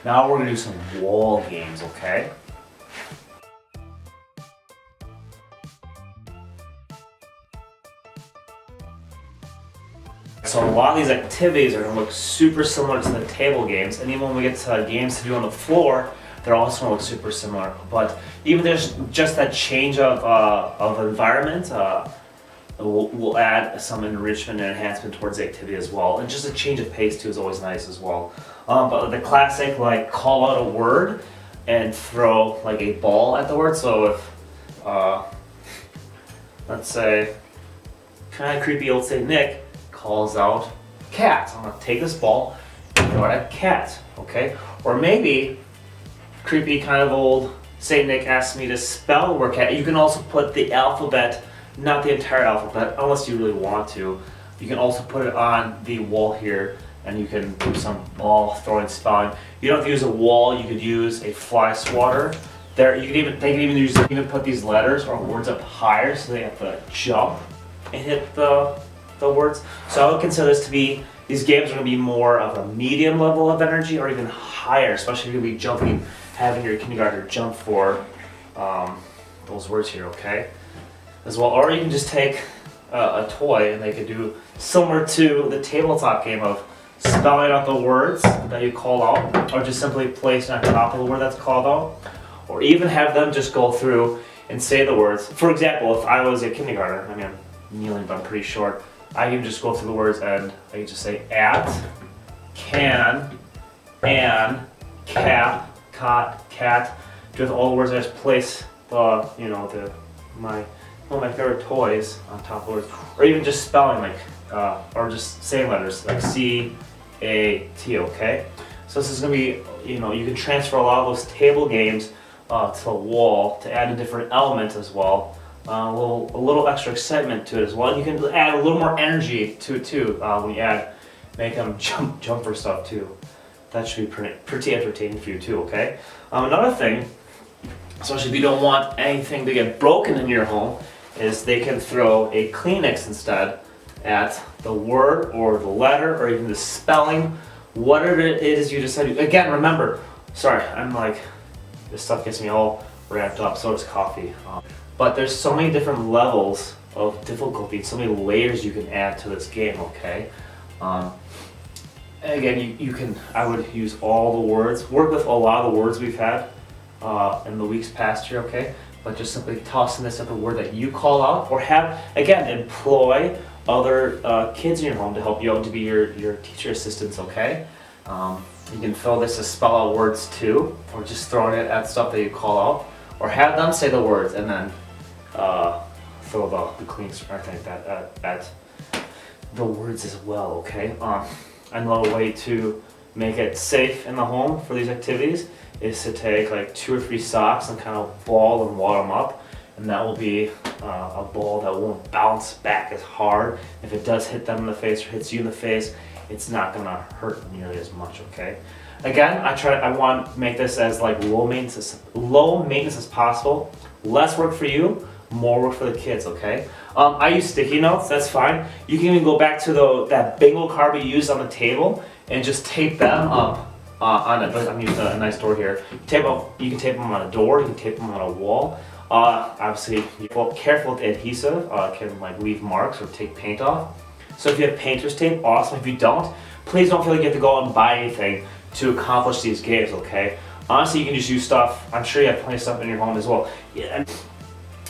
Now we're gonna do some wall games, okay? So a lot of these activities are gonna look super similar to the table games, and even when we get to games to do on the floor, they're also gonna look super similar. But even there's just that change of environment, we'll add some enrichment and enhancement towards the activity as well. And just a change of pace too is always nice as well. But the classic, like, call out a word and throw like a ball at the word. So if, let's say, kind of creepy old Saint Nick calls out cat. I'm gonna take this ball and throw it at cat, okay? Or maybe creepy kind of old Saint Nick asks me to spell the word cat. You can also put the alphabet, not the entire alphabet, unless you really want to. You can also put it on the wall here, and you can do some ball throwing spelling. You don't have to use a wall. You could use a fly swatter. There, they can even put these letters or words up higher, so they have to jump and hit the words. So I would consider this to be, these games are going to be more of a medium level of energy, or even higher, especially if you're going to be jumping, having your kindergartner jump for those words here, okay? As well, or you can just take a toy and they could do similar to the tabletop game of spelling out the words that you call out, or just simply place on top of the word that's called out, or even have them just go through and say the words. For example, if I was a kindergartner, I mean, I'm kneeling but I'm pretty short, I can just go through the words and I can just say at, can, and, cap, cot, cat. Just all the words I just place the, you know, one of my favorite toys on top of words, or even just spelling, like, or just saying letters like C, A, T, okay? So this is gonna be, you know, you can transfer a lot of those table games to the wall to add a different element as well. A little extra excitement to it as well. You can add a little more energy to it too when you make them jump for stuff too. That should be pretty entertaining for you too, okay? Another thing, especially if you don't want anything to get broken in your home, is they can throw a Kleenex instead at the word or the letter or even the spelling, whatever it is you decide. Again, remember, sorry, I'm like, this stuff gets me all wrapped up, so does coffee. But there's so many different levels of difficulty, so many layers you can add to this game, okay? Again, you can, I would use all the words, work with a lot of the words we've had in the weeks past here, okay? But just simply tossing this up a word that you call out, or have, again, employ other kids in your home to help you out, to be your teacher assistants, okay? You can fill this to spell out words too, or just throwing it at stuff that you call out, or have them say the words and then throw the clean strike like that at the words as well, okay? Another way to make it safe in the home for these activities is to take like 2 or 3 socks and kind of ball and wad them up, and that will be a ball that won't bounce back as hard. If it does hit them in the face or hits you in the face, it's not gonna hurt nearly as much, okay? Again, I want to make this as like low maintenance as possible. Less work for you, more work for the kids, okay? I use sticky notes, that's fine. You can even go back to that bingo card we used on the table and just tape them up on it. I'm using a nice door here. You can tape them on a door, you can tape them on a wall. Obviously, be careful with the adhesive. It can like leave marks or take paint off. So if you have painter's tape, awesome. If you don't, please don't feel like you have to go out and buy anything to accomplish these games, okay? Honestly, you can just use stuff. I'm sure you have plenty of stuff in your home as well. Yeah,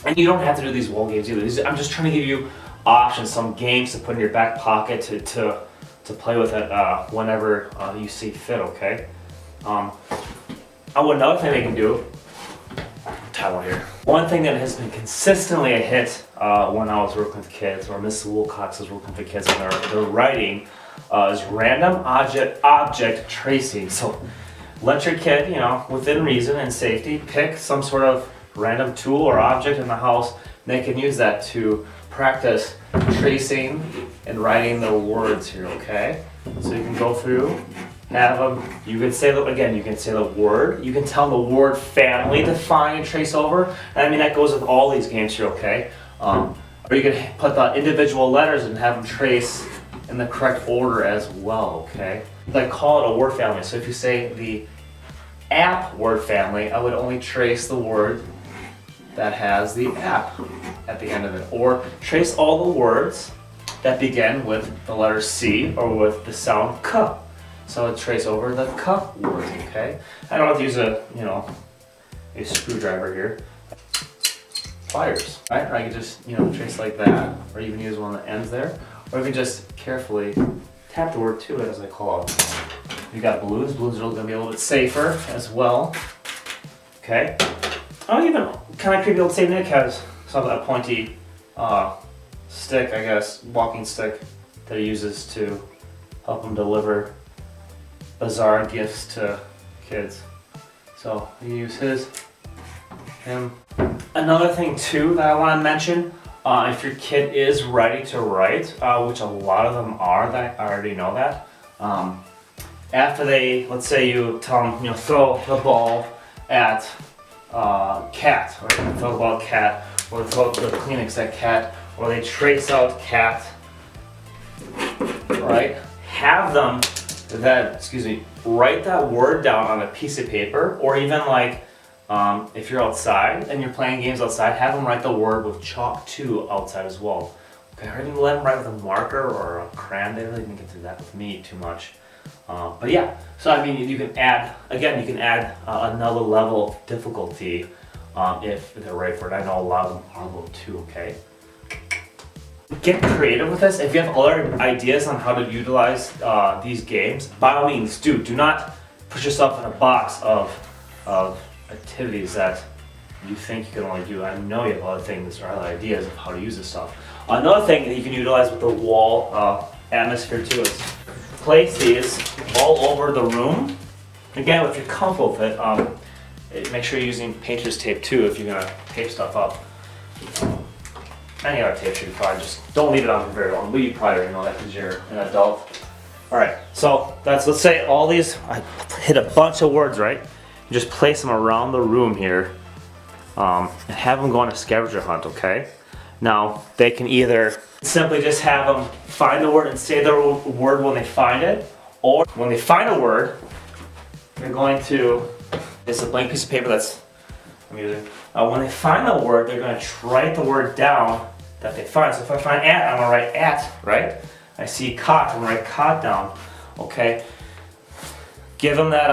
and you don't have to do these wall games either. I'm just trying to give you options, some games to put in your back pocket to play with it whenever you see fit, okay? Another thing they can do, towel here. One thing that has been consistently a hit when I was working with kids, or Miss Wilcox was working with the kids when they're writing, is random object tracing. So let your kid, you know, within reason and safety, pick some sort of random tool or object in the house. They can use that to practice tracing and writing the words here, okay? So you can go through, have them, you can say the word, you can tell them the word family to find and trace over. And I mean, that goes with all these games here, okay? Or you can put the individual letters and have them trace in the correct order as well, okay? Like call it a word family. So if you say the app word family, I would only trace the word that has the app at the end of it, or trace all the words that begin with the letter C or with the sound K. So I would trace over the K word, okay? I don't have to use a screwdriver here. Pliers, right? Or I could just, trace like that, or even use one that ends there, or I can just carefully tap the word to it as I call it. You got blues. Blues are gonna be a little bit safer as well. Okay. Oh, even kind of creepy old Saint Nick has some of that pointy stick, I guess, walking stick that he uses to help him deliver bizarre gifts to kids. So you use him. Another thing too that I want to mention, if your kid is ready to write, which a lot of them are, that I already know that. After they, let's say you tell them, throw the ball at cat, or throw the ball at cat, or throw the Kleenex at cat, or they trace out cat, right? Have them write that word down on a piece of paper, or even like if you're outside and you're playing games outside, have them write the word with chalk too outside as well. Okay, or even let them write with a marker or a crayon. They really didn't get to that with me too much. But yeah, so I mean, you can add another level of difficulty if they're ready for it. I know a lot of them are low too, okay? Get creative with this. If you have other ideas on how to utilize these games, by all means do. Do not put yourself in a box of activities that you think you can only do. I know you have other things or other ideas of how to use this stuff. Another thing that you can utilize with the wall atmosphere too is place these all over the room. Again, if you're comfortable with it, make sure you're using painter's tape too if you're gonna tape stuff up. Any other tape should be fine, just don't leave it on for very long. But you probably already know that because you're an adult. Alright, so let's say all these, I hit a bunch of words, right? You just place them around the room here and have them go on a scavenger hunt, okay? Now, they can either simply just have them find the word and say the word when they find it, or when they find a word, they're going to, it's a blank piece of paper that's I'm using. When they find the word, they're going to write the word down that they find. So if I find at, I'm going to write at, right? I see cot, I'm going to write cot down, okay? Give them that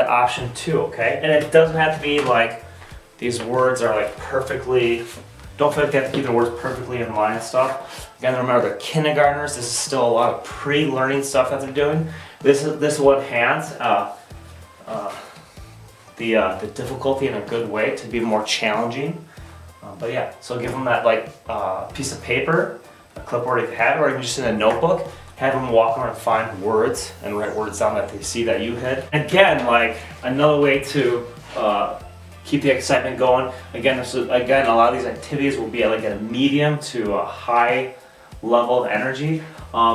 option too, okay? And it doesn't have to be like these words are like perfectly, don't feel like they have to keep their words perfectly in line and stuff. Again, remember they're kindergartners. This is still a lot of pre-learning stuff that they're doing. This will enhance the difficulty in a good way to be more challenging. But yeah, so give them that piece of paper, a clipboard if you have it, or even just in a notebook. Have them walk around and find words and write words down that they see that you hit. Again, another way to keep the excitement going. Again, a lot of these activities will be at a medium to a high level of energy.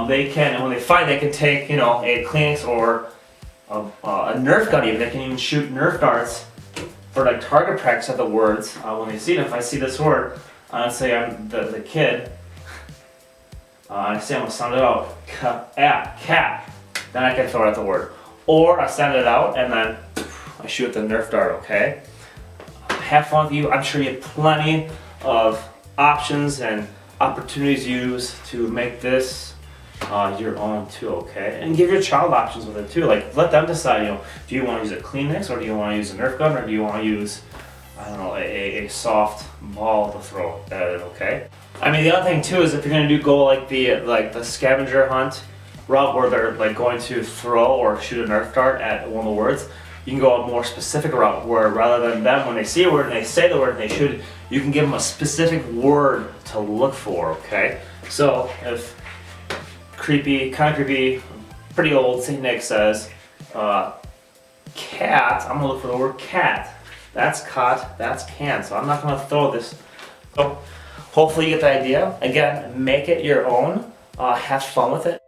They can, and when they find, they can take a Kleenex or a Nerf gun even. They can even shoot Nerf darts for target practice at the words when they see it. If I see this word, let's say I'm the kid, I say I'm gonna sound it out, cat. Then I can throw out the word, or I sound it out and then I shoot the Nerf dart. Okay. Have fun with you. I'm sure you have plenty of options and opportunities used to make this your own too, okay? And give your child options with it too. Let them decide, do you want to use a Kleenex, or do you want to use a Nerf gun, or do you want to use, I don't know, a soft ball to throw at it, okay? I mean, the other thing too is if you're gonna go the scavenger hunt route where they're going to throw or shoot a Nerf dart at one of the words, you can go a more specific route where rather than them when they see a word and they say the word and they shoot it, you can give them a specific word to look for, okay? So if kind of creepy, pretty old St. Nick says cat, I'm gonna look for the word cat. That's cot, that's can, so I'm not gonna throw this. So hopefully you get the idea. Again, make it your own, have fun with it.